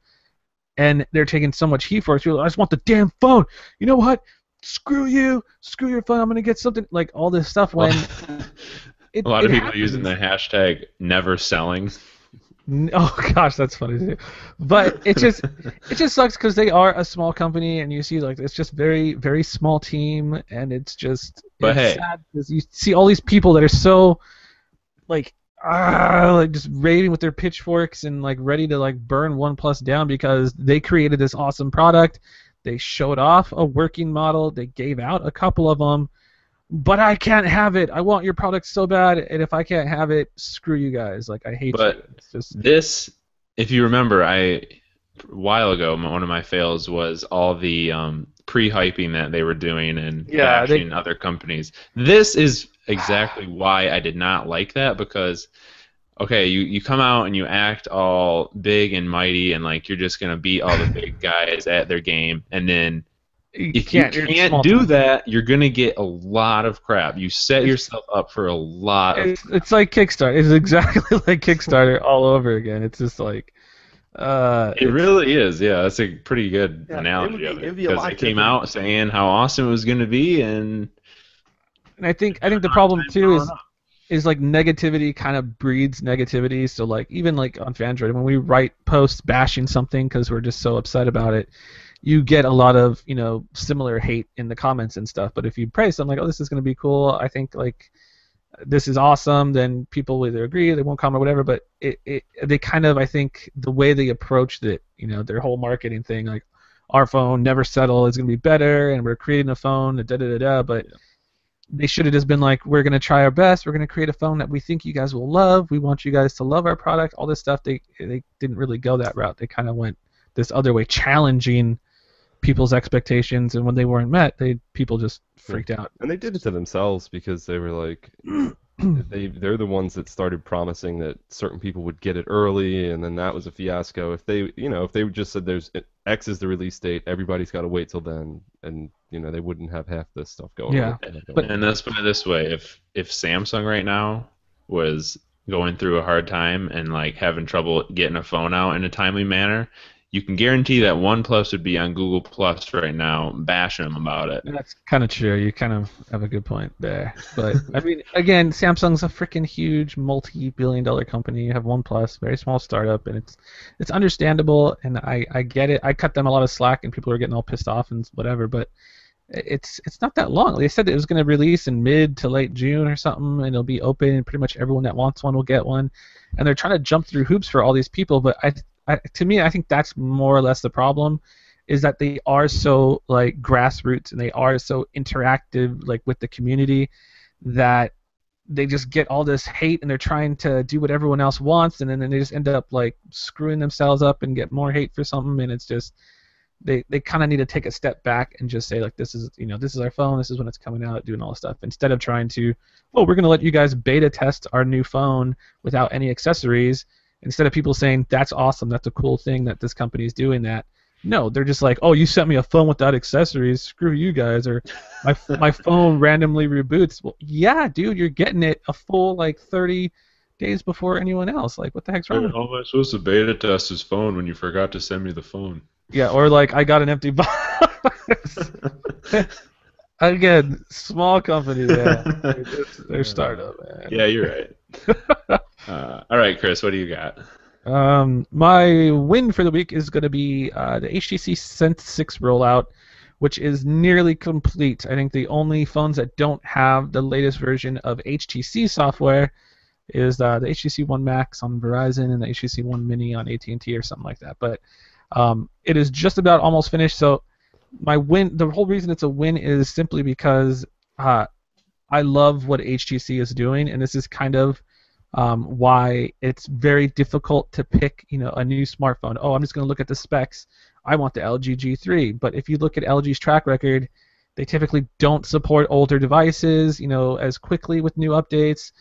and they're taking so much heat for it. I just want the damn phone. You know what? Screw you. Screw your phone. I'm gonna get something like all this stuff when A lot it of people using happens. the hashtag never selling. Oh gosh, that's funny too. But it just sucks because they are a small company, and you see like it's just very small team, and But it's hey, sad because you see all these people that are so like like just raving with their pitchforks and like ready to like burn OnePlus down because they created this awesome product. They showed off a working model. They gave out a couple of them, but I can't have it. I want your product so bad, and if I can't have it, screw you guys. Like I hate you. but It's just this, if you remember, a while ago, one of my fails was all the pre-hyping that they were doing and yeah. They bashing other companies. This is exactly why I did not like that because, okay, you come out and you act all big and mighty and like you're just going to beat all the big guys at their game, and then you if you can't. You're can't small do time. that, you're going to get a lot of crap. You set It's, yourself up for a lot of it's like Kickstarter. It's exactly like Kickstarter all over again. It's just like It it's really is, yeah. That's a pretty good Yeah, analogy of it'd it be a because they lot came different. out saying how awesome it was going to be, and and I think the hard problem time too following up. is like negativity kind of breeds negativity. So like even like on Fandroid, when we write posts bashing something because we're just so upset about it, you get a lot of similar hate in the comments and stuff. But if you praise something like, oh, this is going to be cool, I think like this is awesome, then people will either agree, they won't comment, whatever. But they kind of, I think the way they approached it, their whole marketing thing, like our phone never settle, it's going to be better, and we're creating a phone, da da da da. But Yeah. they should have just been like, we're going to try our best, we're going to create a phone that we think you guys will love, we want you guys to love our product, all this stuff. They didn't really go that route. They kind of went this other way, challenging people's expectations, and when they weren't met, people just Yeah. freaked out. And they did it to themselves because they were like, they're the ones that started promising that certain people would get it early, and then that was a fiasco. If they just said there's X is the release date, everybody's got to wait till then, and they wouldn't have half this stuff going Yeah, on. but And let's put it this way: if Samsung right now was going through a hard time and like having trouble getting a phone out in a timely manner, you can guarantee that OnePlus would be on Google Plus right now, bashing them about it. that's kind of true. You kind of have a good point there. But I mean, again, Samsung's a freaking huge multi-billion-dollar company. You have OnePlus, very small startup, and it's understandable, and I get it. I cut them a lot of slack, and people are getting all pissed off and whatever. But it's not that long. They said it was going to release in mid to late June or something, and it'll be open, and pretty much everyone that wants one will get one. And they're trying to jump through hoops for all these people, but to me, I think that's more or less the problem, is that they are so like grassroots and they are so interactive like with the community that they just get all this hate and they're trying to do what everyone else wants, and then they just end up like screwing themselves up and get more hate for something, and it's just they kind of need to take a step back and just say like, this is our phone, this is when it's coming out, doing all this stuff, instead of trying to, oh, we're going to let you guys beta test our new phone without any accessories, instead of people saying that's awesome, that's a cool thing that this company is doing that. No, they're just like, oh, you sent me a phone without accessories, screw you guys, or my phone randomly reboots. Well, yeah, dude, you're getting it a full like 30 days before anyone else. Like, what the heck's wrong with How am I supposed to beta test his phone when you forgot to send me the phone? you? Yeah, or like I got an empty box. Again, small company, man. They're startup, man. Yeah, you're right. All right, Chris, what do you got? My win for the week is going to be the HTC Sense 6 rollout, which is nearly complete. I think the only phones that don't have the latest version of HTC software is the HTC One Max on Verizon and the HTC One Mini on AT&T or something like that. But it is just about almost finished. So my win, the whole reason it's a win is simply because I love what HTC is doing, and this is kind of why it's very difficult to pick, a new smartphone. Oh, I'm just going to look at the specs. I want the LG G3. But if you look at LG's track record, they typically don't support older devices, as quickly with new updates.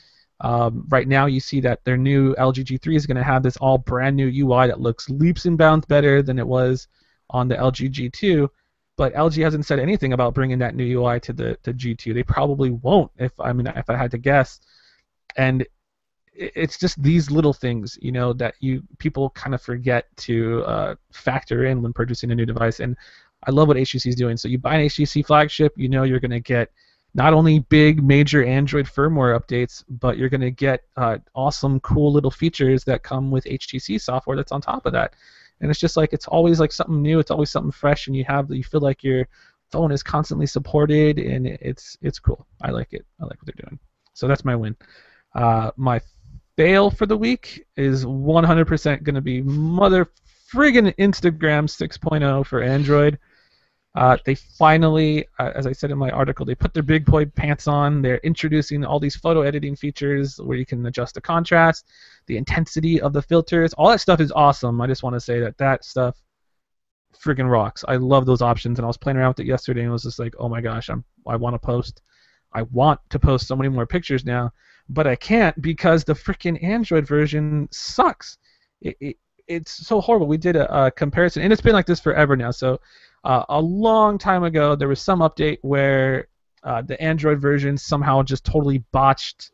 Right now, you see that their new LG G3 is going to have this all brand new UI that looks leaps and bounds better than it was on the LG G2. But LG hasn't said anything about bringing that new UI to the G2. They probably won't, if I had to guess. And it's just these little things, that people kind of forget to factor in when purchasing a new device. And I love what HTC is doing. So you buy an HTC flagship, you're going to get not only big major Android firmware updates, but you're going to get awesome, cool little features that come with HTC software that's on top of that. And it's just like it's always like something new. It's always something fresh, and you feel like your phone is constantly supported, and it's cool. I like it. I like what they're doing. So that's my win. My fail for the week is 100% going to be mother friggin' Instagram 6.0 for Android. They finally, as I said in my article, they put their big boy pants on. They're introducing all these photo editing features where you can adjust the contrast, the intensity of the filters. All that stuff is awesome. I just want to say that stuff friggin' rocks. I love those options, and I was playing around with it yesterday, and I was just like, oh my gosh, I want to post. I want to post so many more pictures now, but I can't because the freaking Android version sucks. It's so horrible. We did a comparison, and it's been like this forever now. So a long time ago, there was some update where the Android version somehow just totally botches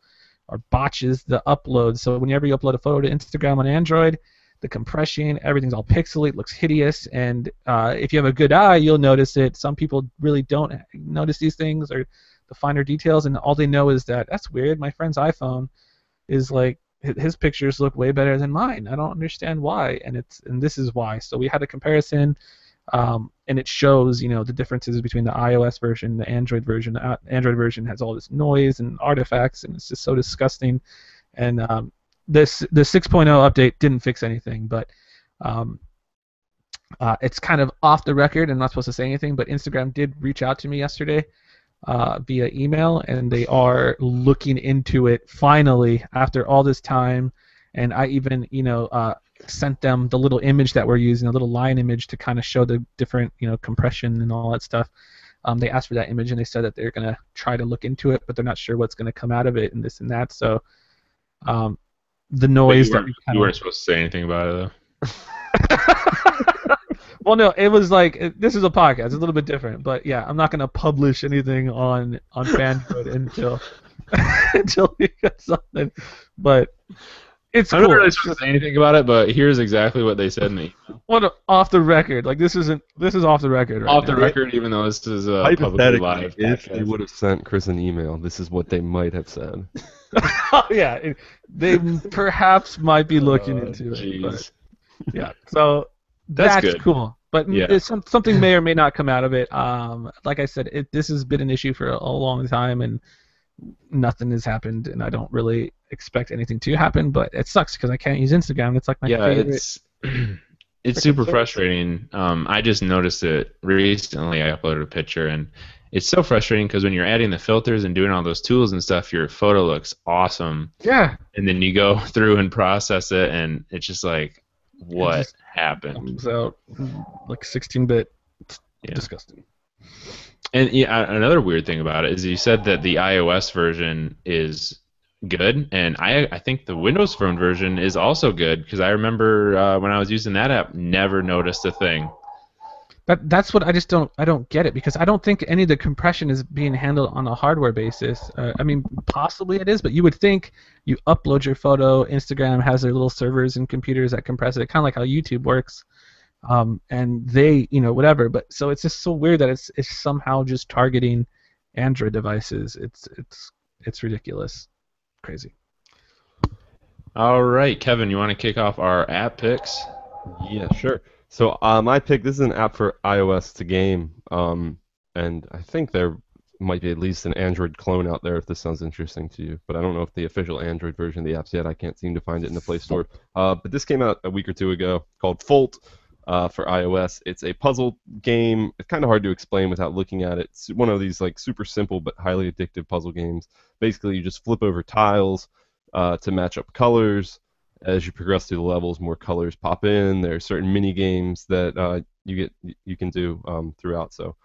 the upload. So whenever you upload a photo to Instagram on Android, the compression, everything's all pixely, it looks hideous, and if you have a good eye, you'll notice it. Some people really don't notice these things or the finer details, and all they know is that that's weird. My friend's iPhone is like his pictures look way better than mine. I don't understand why, and this is why. So we had a comparison, and it shows the differences between the iOS version and the Android version. The Android version has all this noise and artifacts, and it's just so disgusting. And the 6.0 update didn't fix anything, but it's kind of off the record. I'm not supposed to say anything, but Instagram did reach out to me yesterday via email, and they are looking into it finally after all this time. And I even sent them the little image that we're using, a little line image to kind of show the different compression and all that stuff. They asked for that image, and they said that they're going to try to look into it, but they're not sure what's going to come out of it and this and that. So the noise that you weren't supposed to say anything about it though. Well, no, it was like this is a podcast. It's a little bit different, but yeah, I'm not gonna publish anything on Fanhood until until we get something. But it's I'm cool. not really supposed to say anything about it, but here's exactly what they said in the email. What off the record? Like this is off the record. Right Off now. the record, even though this is a publicly live if podcast. they would have sent Chris an email, this is what they might have said. Oh yeah, they perhaps might be looking into it. But, yeah, so that's good. cool. But Yeah. something may or may not come out of it. Like I said, this has been an issue for a long time, and nothing has happened, and I don't really expect anything to happen. But it sucks because I can't use Instagram. It's like my favorite. It's super frustrating. I just noticed it recently. I uploaded a picture, and it's so frustrating because when you're adding the filters and doing all those tools and stuff, your photo looks awesome. Yeah. And then you go through and process it, and it's just like, what happened? Comes out like 16-bit. It's disgusting. And yeah, another weird thing about it is you said that the iOS version is good, and I think the Windows Phone version is also good because I remember when I was using that app, never noticed a thing. That's what I don't get it because I don't think any of the compression is being handled on a hardware basis. I mean, possibly it is, but you would think you upload your photo, Instagram has their little servers and computers that compress it, kind of like how YouTube works, and they, whatever. But so it's just so weird that it's somehow just targeting Android devices. It's ridiculous, crazy. All right, Kevin, you want to kick off our app picks? Yeah, sure. So my pick, this is an app for iOS to game, and I think there might be at least an Android clone out there if this sounds interesting to you, but I don't know if the official Android version of the app's yet. I can't seem to find it in the Play Store. But this came out a week or two ago called Folt for iOS. It's a puzzle game. It's kind of hard to explain without looking at it. It's one of these like super simple but highly addictive puzzle games. Basically, you just flip over tiles to match up colors. As you progress through the levels, more colors pop in. There are certain mini games that you can do throughout. So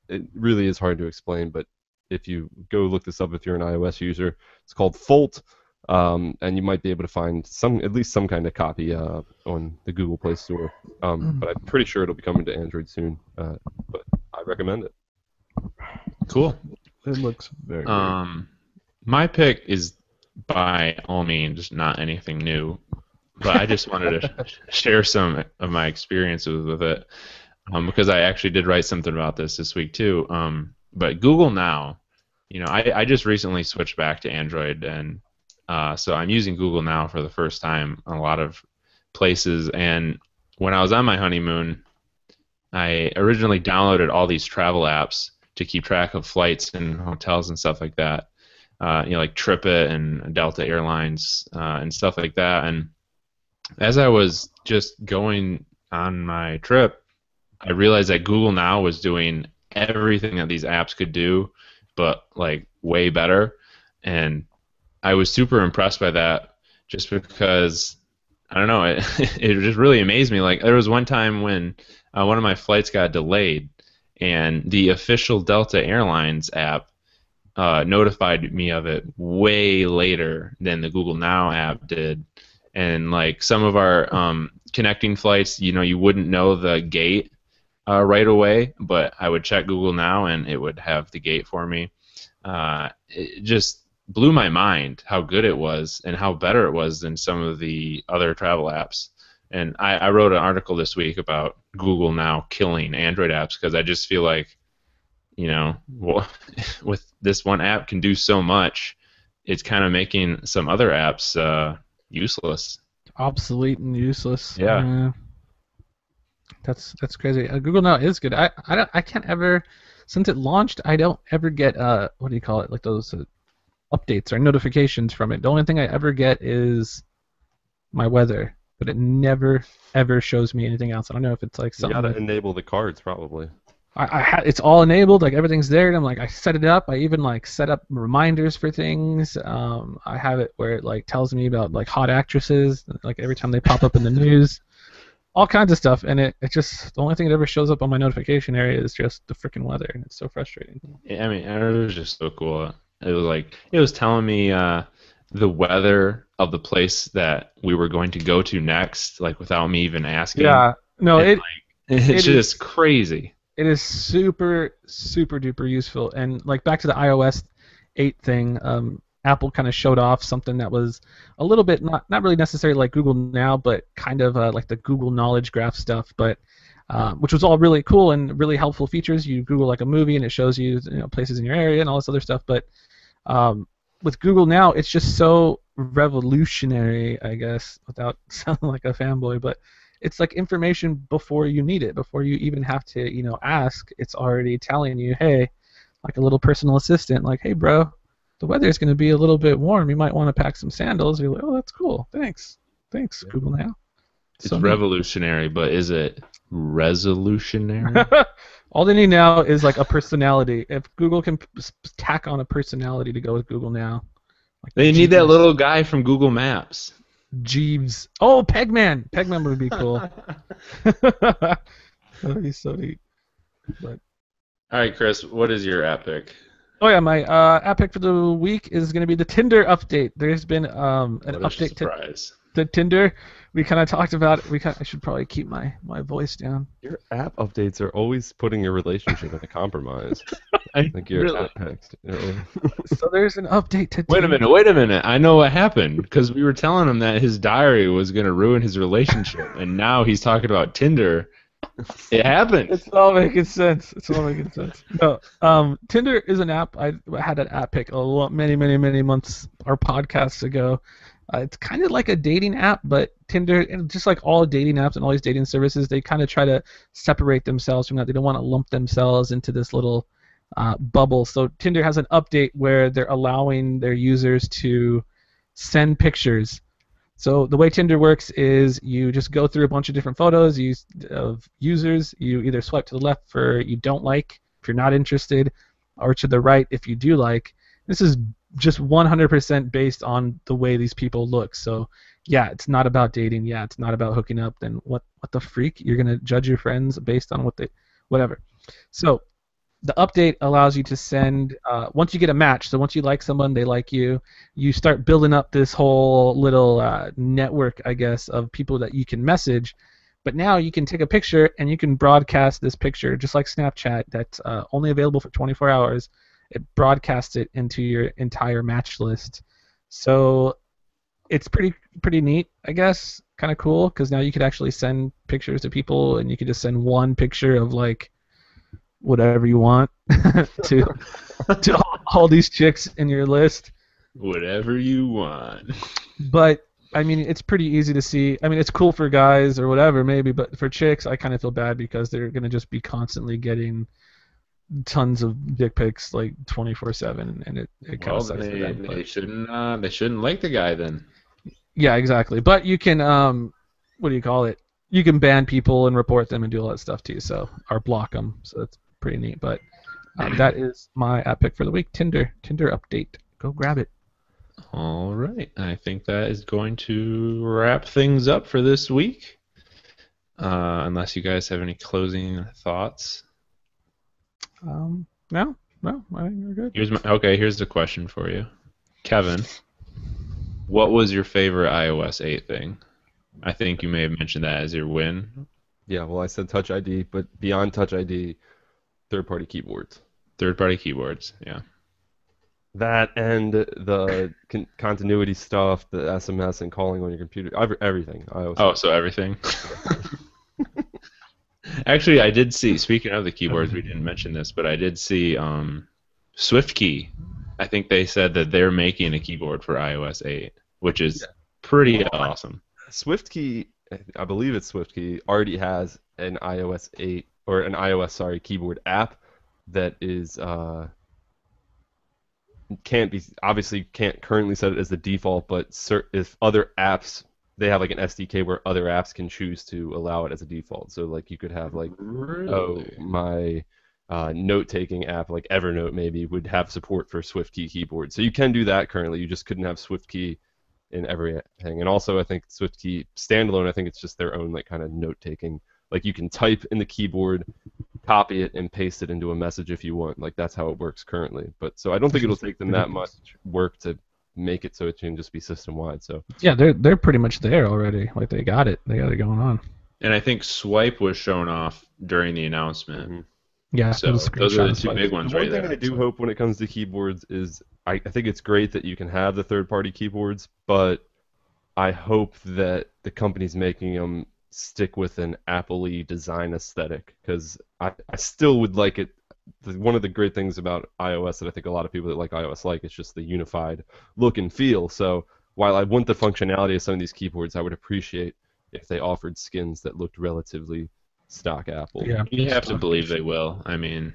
it really is hard to explain. But if you go look this up, if you're an iOS user, it's called Folt, and you might be able to find at least some kind of copy on the Google Play Store. But I'm pretty sure it'll be coming to Android soon. But I recommend it. Cool. It looks very My pick is by all means not anything new, but I just wanted to share some of my experiences with it because I actually did write something about this week too. But Google Now, I just recently switched back to Android, and so I'm using Google Now for the first time in a lot of places. And when I was on my honeymoon, I originally downloaded all these travel apps to keep track of flights and hotels and stuff like that. Like TripIt and Delta Airlines and stuff like that. And as I was just going on my trip, I realized that Google Now was doing everything that these apps could do, but like way better. And I was super impressed by that, just because I don't know, it just really amazed me. Like there was one time when one of my flights got delayed, and the official Delta Airlines app notified me of it way later than the Google Now app did. And like some of our connecting flights, you wouldn't know the gate right away, but I would check Google Now and it would have the gate for me. It just blew my mind how good it was and how better it was than some of the other travel apps. And I wrote an article this week about Google Now killing Android apps because I just feel like, with this one app can do so much, it's kind of making some other apps useless. Obsolete and useless. Yeah. That's crazy. Google Now is good. I can't ever, since it launched, I don't ever get what do you call it, like those updates or notifications from it. The only thing I ever get is my weather, but it never ever shows me anything else. I don't know if it's like something. You gotta enable the cards probably. It's all enabled, like everything's there, and I'm like, I set it up. I even like set up reminders for things. I have it where it like tells me about like hot actresses, like every time they pop up in the news, all kinds of stuff. And it just, the only thing that ever shows up on my notification area is just the freaking weather, and it's so frustrating. I mean, it was just so cool. It was telling me the weather of the place that we were going to go to next, like without me even asking. Yeah, no, it's just crazy. It is super, super duper useful. And like back to the iOS 8 thing, Apple kind of showed off something that was a little bit not really necessarily like Google Now, but kind of like the Google Knowledge Graph stuff, but which was all really cool and really helpful features. You Google like a movie and it shows you, places in your area and all this other stuff. But with Google Now, it's just so revolutionary, I guess, without sounding like a fanboy, but it's like information before you need it, before you even have to, ask. It's already telling you, hey, like a little personal assistant, like, hey, bro, the weather's going to be a little bit warm. You might want to pack some sandals. You're like, oh, that's cool. Thanks, yeah. Google Now. It's revolutionary, but is it resolutionary? All they need now is like a personality. If Google can tack on a personality to go with Google Now. Like they need that little guy from Google Maps. Jeeves. Oh, Pegman. Pegman would be cool. That would be so neat. But. All right, Chris, what is your app pick? Oh yeah, my app pick for the week is going to be the Tinder update. There's been an update to Tinder. We kind of talked about it. I should probably keep my voice down. Your app updates are always putting your relationship in a compromise. I think your app picks. So there's an update to Wait a minute. I know what happened because we were telling him that his diary was going to ruin his relationship, and now he's talking about Tinder It happened. It's all making sense. It's all making sense. No, Tinder is an app. I had an app pick many months or podcasts ago. It's kind of like a dating app, but Tinder, and just like all dating apps and all these dating services, they kind of try to separate themselves from that. They don't want to lump themselves into this little bubble. So Tinder has an update where they're allowing their users to send pictures. So the way Tinder works is you just go through a bunch of different photos of users. You either swipe to the left for you don't like, if you're not interested, or to the right if you do like. This is just 100% based on the way these people look. So yeah, it's not about dating. Yeah, it's not about hooking up. Then what the freak? You're gonna judge your friends based on whatever. So the update allows you to send once you get a match. So once you like someone, they like you. You start building up this whole little network, I guess, of people that you can message. But now you can take a picture and you can broadcast this picture, just like Snapchat. That's only available for 24 hours. It broadcasts it into your entire match list. So it's pretty neat, I guess. Kind of cool because now you could actually send pictures to people, and you could just send one picture of like whatever you want to all these chicks in your list. Whatever you want. But I mean, it's pretty easy to see. I mean, it's cool for guys or whatever, maybe, but for chicks, I kind of feel bad because they're gonna just be constantly getting tons of dick pics like 24/7, and it kind of sucks for them. They shouldn't like the guy then. Yeah, exactly. But you can what do you call it? You can ban people and report them and do all that stuff too. So or block them. So that's pretty neat. But that is my app pick for the week. Tinder update. Go grab it. All right. I think that is going to wrap things up for this week. Unless you guys have any closing thoughts. No, I think we're good. Here's the question for you, Kevin. What was your favorite iOS 8 thing? I think you may have mentioned that as your win. Yeah, well, I said Touch ID, but beyond Touch ID, third-party keyboards. Third-party keyboards, yeah. That and the continuity stuff, the SMS and calling on your computer, everything. So everything. Actually, I did see, speaking of the keyboards, we didn't mention this, but I did see SwiftKey. I think they said that they're making a keyboard for iOS 8, which is pretty awesome. SwiftKey, I believe it's SwiftKey, already has an iOS 8, or an iOS, keyboard app that is, can't currently set it as the default, but if other apps, they have like an SDK where other apps can choose to allow it as a default. So like you could have like, my note-taking app like Evernote maybe would have support for SwiftKey keyboard. So you can do that currently. You just couldn't have SwiftKey in everything. And also I think SwiftKey standalone, I think it's just their own like kind of note-taking. Like you can type in the keyboard, copy it, and paste it into a message if you want. Like that's how it works currently. But so I don't think it'll take them that much work to make it so it can just be system-wide. So yeah, they're pretty much there already. Like they got it going on. And I think Swipe was shown off during the announcement. Mm-hmm. Yeah, so those are the two big ones right there. One thing I do hope when it comes to keyboards is I think it's great that you can have the third-party keyboards, but I hope that the companies making them stick with an Apple-y design aesthetic, because I still would like it. One of the great things about iOS that I think a lot of people that like iOS like is just the unified look and feel. So while I want the functionality of some of these keyboards, I would appreciate if they offered skins that looked relatively stock Apple. Yeah, you have to believe they will. I mean,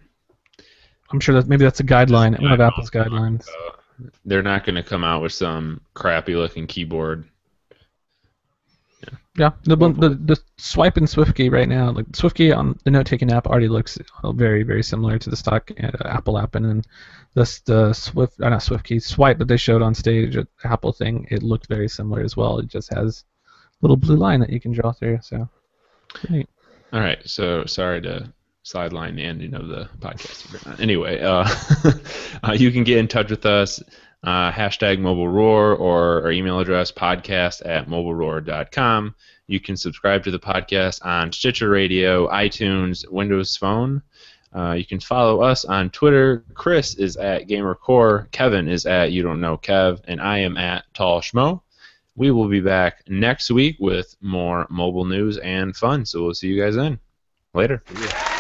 I'm sure that maybe that's a guideline, one of Apple's guidelines. They're not going to come out with some crappy looking keyboard. Yeah, the Swipe and SwiftKey right now, like SwiftKey on the note-taking app already looks very, very similar to the stock Apple app, and then the Swipe that they showed on stage at the Apple thing, it looked very similar as well. It just has a little blue line that you can draw through. So, pretty neat. All right, so sorry to sideline the ending of the podcast. Anyway, you can get in touch with us. Hashtag MobileRoar or our email address podcast@mobileroar.com. You can subscribe to the podcast on Stitcher Radio, iTunes, Windows Phone. You can follow us on Twitter. Chris is at GamerCore, Kevin is at You Don't Know Kev, and I am at Tall Schmo. We will be back next week with more mobile news and fun, so we'll see you guys then. Later. Yeah.